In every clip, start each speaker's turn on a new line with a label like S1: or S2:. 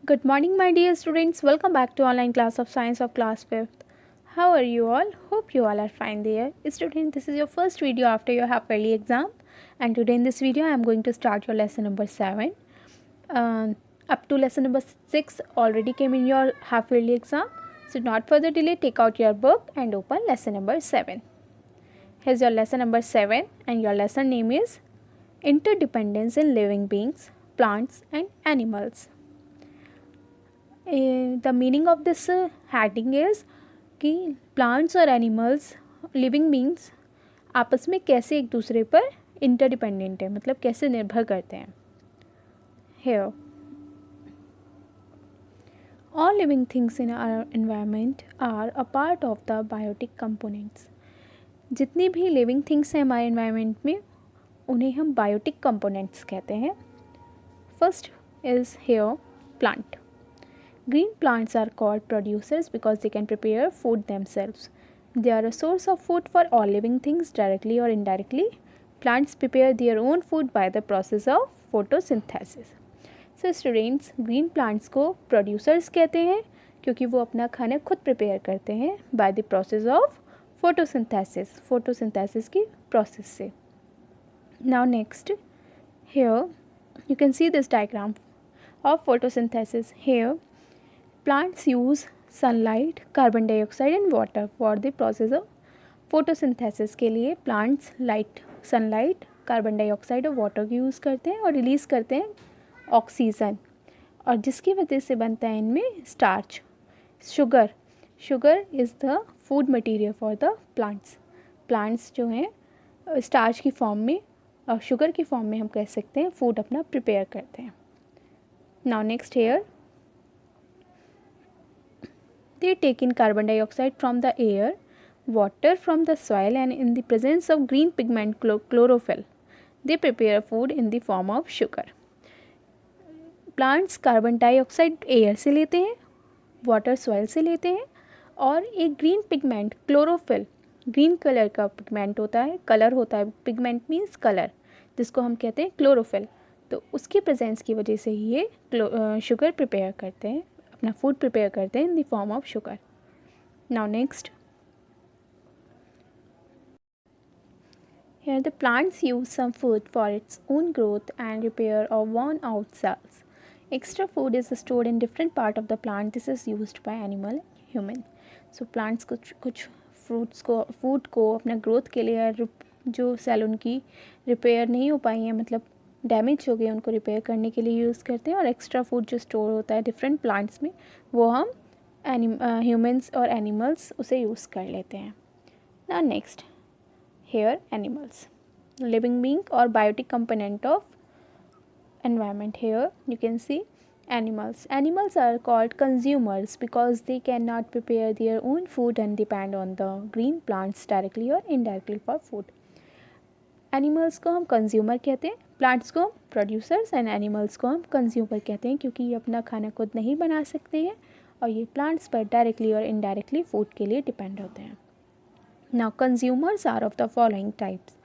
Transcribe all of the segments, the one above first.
S1: Good morning, my dear students. Welcome back to online class of science of class 5th. How are you all? Hope you all are fine there. Student, this is your first video after your half yearly exam, and today in this video I am going to start your lesson number 7. Up to lesson number 6 already came in your half yearly exam. So not further delay, take out your book and open lesson number 7. Here's your lesson number 7 and your lesson name is Interdependence in Living Beings, Plants and Animals. The meaning of this heading is कि plants और animals living beings आपस में कैसे एक दूसरे पर interdependent है, मतलब कैसे निर्भर करते हैं. Here all living things in our environment are a part of the biotic components. जितनी भी लिविंग थिंग्स हैं हमारे एनवायरनमेंट में उन्हें हम बायोटिक कंपोनेंट्स कहते हैं. First is here plant. Green plants are called producers because they can prepare food themselves. They are a source of food for all living things directly or indirectly. Plants prepare their own food by the process of photosynthesis. So students, green plants को producers कहते हैं क्योंकि वो अपना खाना खुद prepare करते हैं by the process of photosynthesis. photosynthesis की process से. Now next, here you can see this diagram of photosynthesis. Here plants use sunlight, carbon dioxide and water for the process of photosynthesis. के लिए plants light, sunlight, carbon dioxide और water की use करते हैं और release करते हैं oxygen, और जिसकी वजह से बनता है इनमें starch, sugar. Sugar is the food material for the plants. Plants जो हैं स्टार्च की फॉर्म में और शुगर की फॉर्म में हम कह सकते हैं फूड अपना प्रिपेयर करते हैं. Now next here they take in carbon dioxide from the air, water from the soil, and in the presence of green pigment chlorophyll, they prepare food in the form of sugar. Plants carbon dioxide air से लेते हैं, water soil से लेते हैं, और एक green pigment chlorophyll, green colour का pigment होता है, कलर होता है, पिगमेंट मीन्स कलर, जिसको हम कहते हैं क्लोरोफिल. तो उसकी प्रेजेंस की वजह से ही ये शुगर प्रिपेयर करते हैं, अपना फूड प्रिपेयर करते हैं in the form of sugar. Now next, here the plants use some food for its own growth and repair of worn out cells. Extra food is stored in different part of the plant. This is used by animal, human. So plants कुछ fruits को, food को अपना growth के लिए, जो cell उनकी repair नहीं हो पाई हैं, मतलब डैमेज हो गए, उनको रिपेयर करने के लिए यूज़ करते हैं. और एक्स्ट्रा फूड जो स्टोर होता है डिफरेंट प्लांट्स में, वो हम ह्यूमंस और एनिमल्स उसे यूज़ कर लेते हैं. ना next, here animals, living being और biotic component of environment. Here you can see animals. Animals are called consumers because they cannot prepare their own food and depend on the green plants directly or indirectly for food. Animals को हम consumer कहते हैं, plants को producers, and animals को हम consumer कहते हैं क्योंकि ये अपना खाना खुद नहीं बना सकते हैं और ये प्लांट्स पर डायरेक्टली और इनडायरेक्टली फूड के लिए डिपेंड होते हैं. Now consumers are of the following types.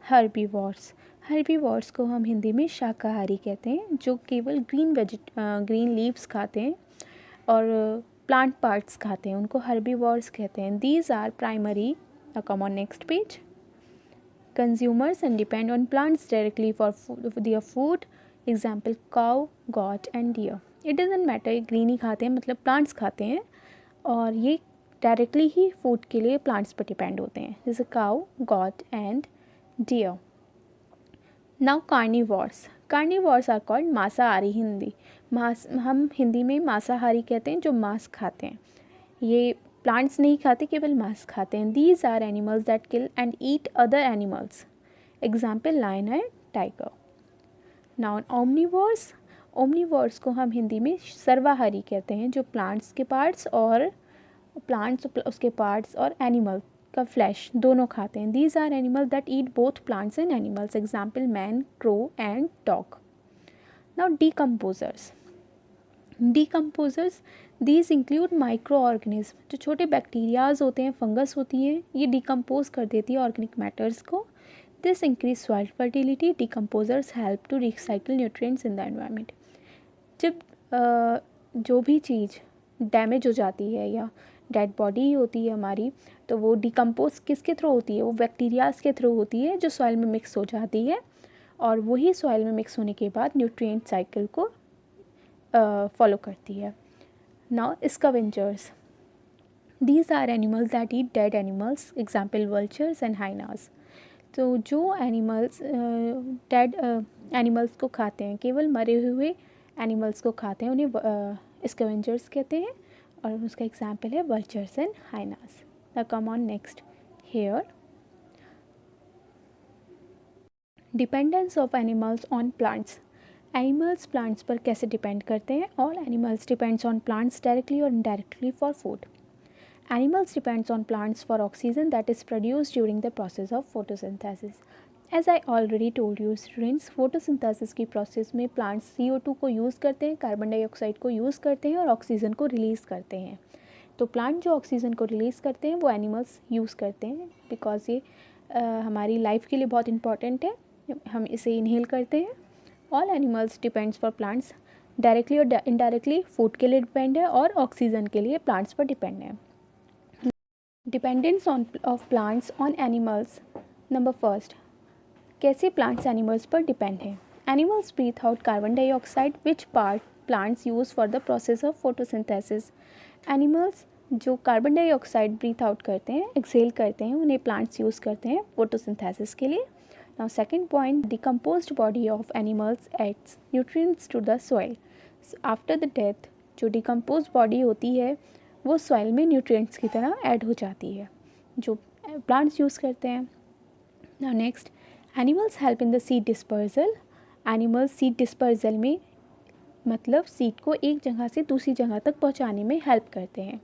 S1: Herbivores. Herbivores को हम हिंदी में शाकाहारी कहते हैं, जो केवल ग्रीन लीव्स खाते हैं और प्लांट पार्ट्स खाते हैं, उनको हर्बीवोर्स कहते हैं. These are primary. Come on next page. Consumers and depend on plants directly for their food. Example, cow, goat and deer. It doesn't matter ये ग्रीन ही खाते हैं, मतलब प्लांट्स खाते हैं और ये डायरेक्टली ही फूड के लिए प्लांट्स पर डिपेंड होते हैं, जैसे cow, goat and deer. Now carnivores. Carnivores are called मांसाहारी. हम हिंदी में मांसाहारी कहते हैं जो मांस खाते हैं. ये प्लांट्स नहीं खाते, केवल मांस खाते हैं. These are animals that kill and eat other animals. Example, lion and tiger. Now omnivores. Omnivores को हम हिंदी में सर्वाहारी कहते हैं, जो प्लांट्स के पार्ट्स और उसके पार्ट्स और एनिमल का फ्लैश दोनों खाते हैं. These are animal that eat both plants and animals. Example, man, crow and dog. Now decomposers. Decomposers, these include micro organism. जो छोटे बैक्टीरियाज होते हैं, फंगस होती हैं, ये डिकम्पोज कर देती है ऑर्गेनिक मैटर्स को. This increase soil fertility. Decomposers help to recycle nutrients in the environment. जब जो भी चीज़ डैमेज हो जाती है या डेड बॉडी होती है हमारी, तो वो डिकम्पोज किसके थ्रू होती है, वो बैक्टीरियाज के थ्रू होती है जो सॉइल में मिक्स हो जाती है, और वही सॉइल में मिक्स होने के बाद न्यूट्रिएंट साइकिल को फॉलो करती है. Now scavengers, these are animals that eat dead animals, example vultures and hyenas. तो जो एनिमल्स डेड एनिमल्स को खाते हैं, केवल मरे हुए एनिमल्स को खाते हैं, उन्हें स्कैवेंजर्स कहते हैं, और उसका एग्जाम्पल है vultures and hyenas. The come on next here, dependence of animals on plants. Animals plants पर कैसे डिपेंड करते हैं? All animals depends on plants directly और indirectly for food. Animals depends on plants for oxygen that is produced during the process of photosynthesis. As I already told you students, photosynthesis की process में plants CO2 को use करते हैं, carbon dioxide को use करते हैं और oxygen को रिलीज़ करते हैं. तो प्लांट जो ऑक्सीजन को रिलीज़ करते हैं वो एनिमल्स यूज़ करते हैं, बिकॉज ये हमारी लाइफ के लिए बहुत इंपॉर्टेंट है, हम इसे इनहेल करते हैं. All animals depends for plants directly और इनडायरेक्टली फूड के लिए डिपेंड है और ऑक्सीजन के लिए प्लांट्स पर डिपेंड है. Dependence of plants on animals. Number first, कैसे प्लांट्स एनिमल्स पर डिपेंड हैं? Animals breathe out carbon dioxide which part plants use for the process of photosynthesis. Animals जो कार्बन डाइऑक्साइड ब्रीथ आउट करते हैं, Excel करते हैं, उन्हें प्लांट्स यूज़ करते हैं फोटोसिंथेसिस के लिए. Now second point, decomposed body of animals adds nutrients to the soil. After the death जो डिकम्पोज बॉडी होती है वो सॉइल में न्यूट्रिएंट्स की तरह ऐड हो जाती है जो प्लांट्स यूज़ करते हैं. Now next, animals help in the seed dispersal. Animals seed dispersal में मतलब सीड को एक जगह से दूसरी जगह तक पहुंचाने में हेल्प करते हैं.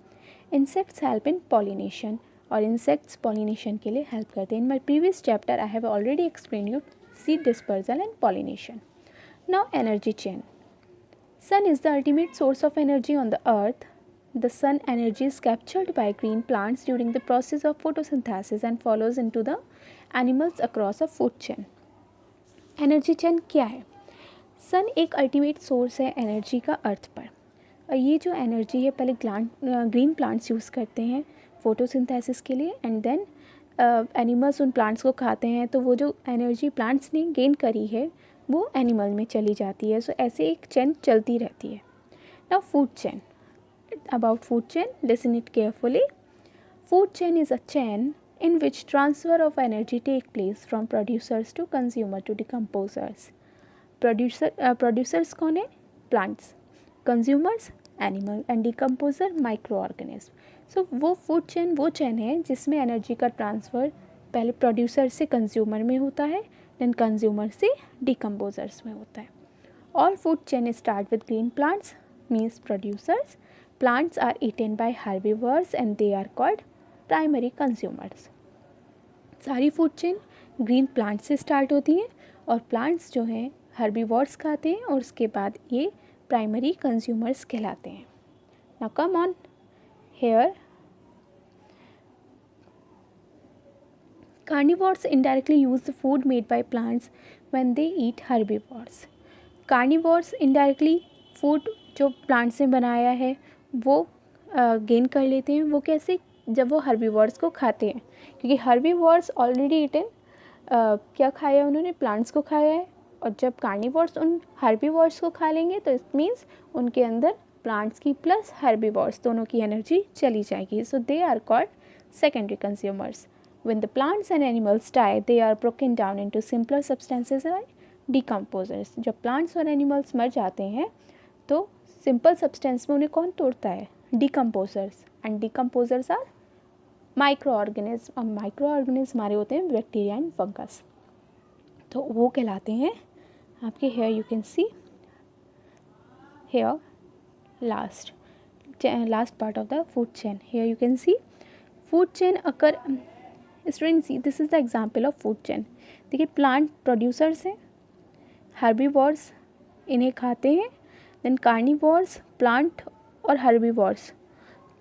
S1: इंसेक्ट्स हेल्प इन पॉलिनेशन, और इंसेक्ट्स पॉलिनेशन के लिए हेल्प करते हैं. In my previous chapter I have already explain you seed dispersal and pollination. Now energy chain. Sun is the ultimate source of energy on the earth. The sun energy is captured by green plants during the process of photosynthesis and follows into the animals across a food chain. Energy chain क्या है? सन एक ultimate source है energy का अर्थ पर, और ये जो energy है पहले ग्रीन प्लांट्स यूज़ करते हैं फोटोसिंथेसिस के लिए, एंड देन एनिमल्स उन प्लांट्स को खाते हैं, तो वो जो एनर्जी प्लांट्स ने गेन करी है वो एनिमल में चली जाती है. सो ऐसे एक चेन चलती रहती है. Now food chain. About food chain, listen it carefully. Food chain is a chain in which transfer of energy take place from producers to consumer to decomposers. Producers कौन है? Plants. Consumers animal and decomposer microorganism. So वो food chain वो chain है जिसमें energy का transfer पहले producer से consumer में होता है, देन कंज्यूमर से डिकम्पोजर्स में होता है. All food chain start with green plants means producers. Plants are eaten by herbivores and they are called primary consumers. सारी फूड चेन ग्रीन प्लांट्स से स्टार्ट होती हैं और प्लांट्स जो हैं हर्बीवोर्स खाते हैं और उसके बाद ये प्राइमरी कंज्यूमर्स कहलाते हैं. Now come on here. Carnivores indirectly use the food made by plants when they eat herbivores. Carnivores indirectly food जो प्लांट्स ने बनाया है वो गेन कर लेते हैं. वो कैसे? जब वो हर्बीवोर्स को खाते हैं, क्योंकि हर्बीवोर्स ऑलरेडी ईटन क्या खाया है उन्होंने? प्लांट्स को खाया है. और जब कार्निवोर्स उन हर्बीवोर्स को खा लेंगे तो इट मीन्स उनके अंदर प्लांट्स की प्लस हर्बीवोर्स दोनों की एनर्जी चली जाएगी. So they are called secondary consumers. When the plants and animals die they are broken down into simpler substances by decomposers. जब प्लांट्स और एनिमल्स मर जाते हैं तो सिंपल सब्सटेंस में उन्हें कौन तोड़ता है? Decomposers. And decomposers are micro organism. और माइक्रो ऑर्गेनिज्म हमारे होते हैं बैक्टीरिया एंड फंगस, तो वो कहलाते हैं आपके. Here you can see here last part of the food chain. Here you can see food chain occur. Student see, this is the example of food chain. देखिए, plant producers हैं, herbivores इन्हें खाते हैं, देन कार्निवोर्स प्लांट और herbivores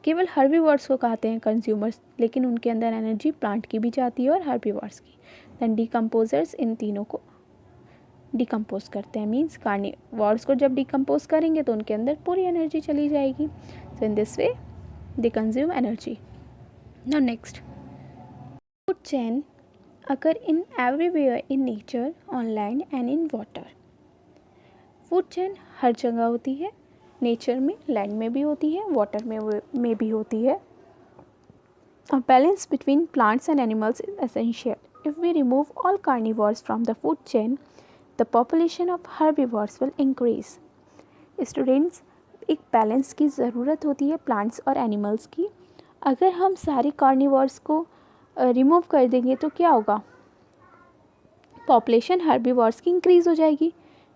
S1: केवल herbivores को खाते हैं कंज्यूमर्स, लेकिन उनके अंदर एनर्जी प्लांट की भी जाती है और हर्बीवोर्स की. देन डिकम्पोजर्स इन तीनों को डिकम्पोज करते हैं, मीन्स कार्निवोर्स को जब डिकम्पोज करेंगे तो उनके अंदर पूरी एनर्जी चली जाएगी. So in this way they consume energy. Now next, food chain occur in everywhere in nature, on land and in water. Food chain हर जगह होती है, नेचर में, लैंड में भी होती है, वाटर में भी होती है. A balance between plants and animals is essential. If we remove all carnivores from the food chain, the population of herbivores will increase. Students, एक बैलेंस की ज़रूरत होती है प्लांट्स और एनिमल्स की. अगर हम सारे कार्निवोर्स को रिमूव कर देंगे तो क्या होगा, पॉपुलेशन हर्बीवोर्स की इंक्रीज़ हो जाएगी.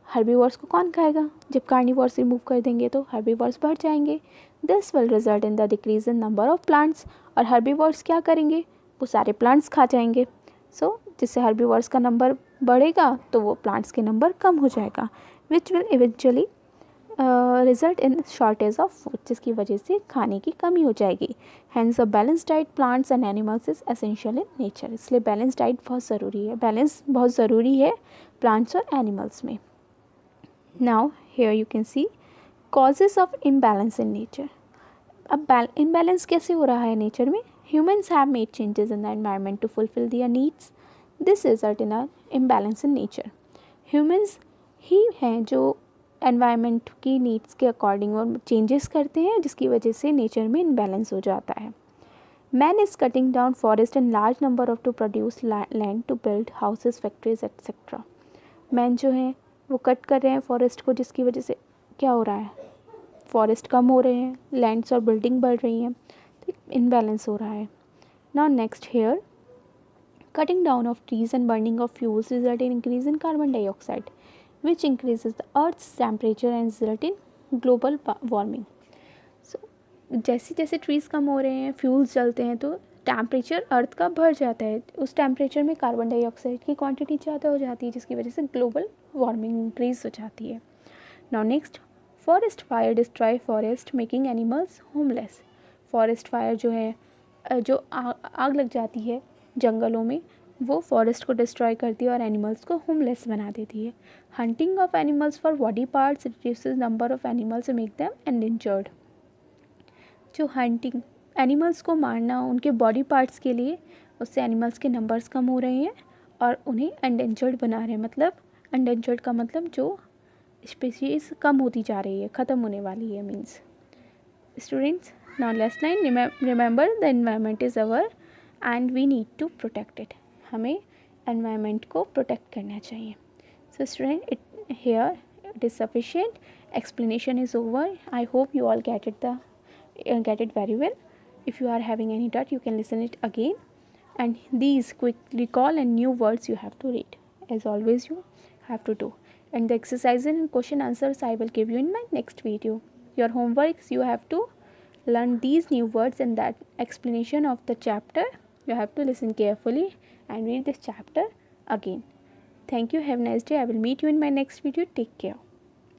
S1: हर्बीवोर्स को कौन खाएगा, जब कार्निवोर्स रिमूव कर देंगे तो हर्बीवोर्स बढ़ जाएंगे. This will result in the decrease in number of plants. और हर्बीवोर्स क्या करेंगे, वो सारे प्लांट्स खा जाएंगे. सो जिससे हर्बीवोर्स का नंबर बढ़ेगा तो वो प्लांट्स के नंबर कम हो जाएगा, which will eventually result in shortage of food, जिसकी वजह से खाने की कमी हो जाएगी. Hence a balance diet plants and animals is essential in nature. इसलिए बैलेंस डाइट बहुत ज़रूरी है, बैलेंस बहुत ज़रूरी है प्लांट्स और एनिमल्स में. Now here you can see causes of imbalance in nature. अब इम्बैलेंस कैसे हो रहा है नेचर में, humans have made changes in the environment to fulfil their needs. This result in a imbalance in nature. Humans ही हैं जो environment की नीड्स के अकॉर्डिंग और चेंजेस करते हैं, जिसकी वजह से नेचर में इम्बैलेंस हो जाता है. Man is cutting down forest in large number of to produce land to build houses, factories etcetera. Man जो हैं वो कट कर रहे हैं फॉरेस्ट को, जिसकी वजह से क्या हो रहा है, फॉरेस्ट कम हो रहे हैं, लैंड्स और बिल्डिंग बढ़ रही हैं, तो इम्बैलेंस हो रहा है. Now next here, cutting down of trees and burning of fuels result in increase in carbon dioxide, which increases the earth's temperature and result in global warming. So जैसे जैसे ट्रीज़ कम हो रहे हैं, फ्यूल्स जलते हैं, तो टेम्परेचर अर्थ का बढ़ जाता है. उस टेम्परेचर में कार्बन डाइऑक्साइड की क्वांटिटी ज़्यादा हो जाती है, जिसकी वजह से ग्लोबल वार्मिंग इंक्रीज हो जाती है. Now next, forest fire destroy forest making animals homeless. Forest fire जो है, जो आग लग जाती है जंगलों में, वो फॉरेस्ट को डिस्ट्रॉय करती है और एनिमल्स को होमलेस बना देती है. Hunting of animals for body parts reduces number of animals make them endangered. जो हंटिंग, एनिमल्स को मारना उनके बॉडी पार्ट्स के लिए, उससे एनिमल्स के नंबर्स कम हो रहे हैं और उन्हें एंडेंजर्ड बना रहे हैं. मतलब एंडेंजर्ड का मतलब जो स्पीशीज़ कम होती जा रही है, ख़त्म होने वाली है, means. Students, now last line, remember the environment is our and we need to protect it. हमें एनवायरनमेंट को प्रोटेक्ट करना चाहिए. So student, it here it is sufficient. Explanation is over. I hope you all get it very well. If you are having any doubt, you can listen it again, and these quick recall and new words you have to read, as always you have to do. And the exercises and question answers I will give you in my next video. Your homeworks, you have to learn these new words and that explanation of the chapter. You have to listen carefully and read this chapter again. Thank you. Have a nice day. I will meet you in my next video. Take care.